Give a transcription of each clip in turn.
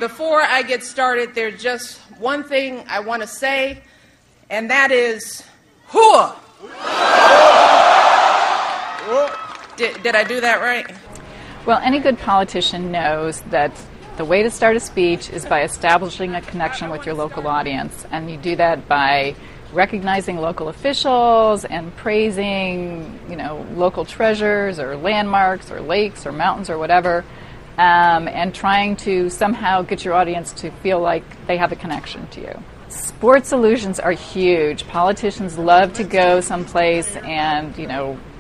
Before I get started, there's just one thing I want to say, and that is, hooah! Did I do that right? Well, any good politician knows that the way to start a speech is by establishing a connection with your local audience, and you do that by recognizing local officials and praising, local treasures or landmarks or lakes or mountains or whatever, and trying to somehow get your audience to feel like they have a connection to you. Sports allusions are huge. Politicians love to go someplace and,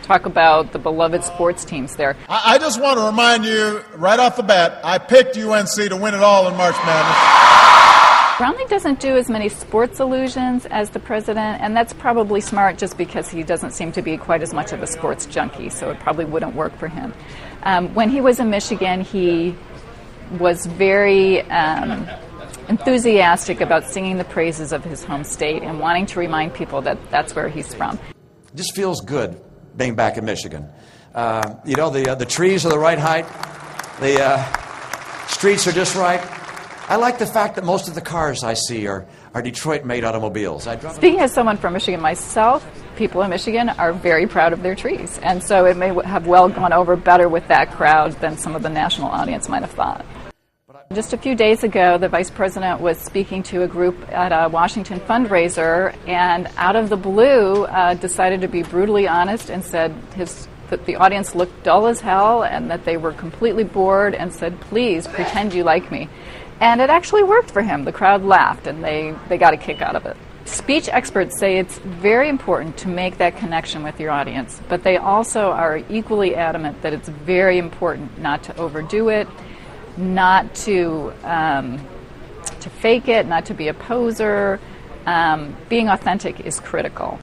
talk about the beloved sports teams there. I just want to remind you right off the bat, I picked UNC to win it all in March Madness. Brownlee doesn't do as many sports allusions as the president, and that's probably smart just because he doesn't seem to be quite as much of a sports junkie, so it probably wouldn't work for him. When he was in Michigan, he was very enthusiastic about singing the praises of his home state and wanting to remind people that that's where he's from. It just feels good being back in Michigan. The trees are the right height. The streets are just right. I like the fact that most of the cars I see are Detroit-made automobiles. Speaking as someone from Michigan myself, people in Michigan are very proud of their trees. And so it may have well gone over better with that crowd than some of the national audience might have thought. Just a few days ago, the vice president was speaking to a group at a Washington fundraiser, and out of the blue decided to be brutally honest and said that the audience looked dull as hell and that they were completely bored, and said, please pretend you like me. And it actually worked for him. The crowd laughed and they got a kick out of it. Speech experts say it's very important to make that connection with your audience, but they also are equally adamant that it's very important not to overdo it, not to fake it, not to be a poser. Being authentic is critical.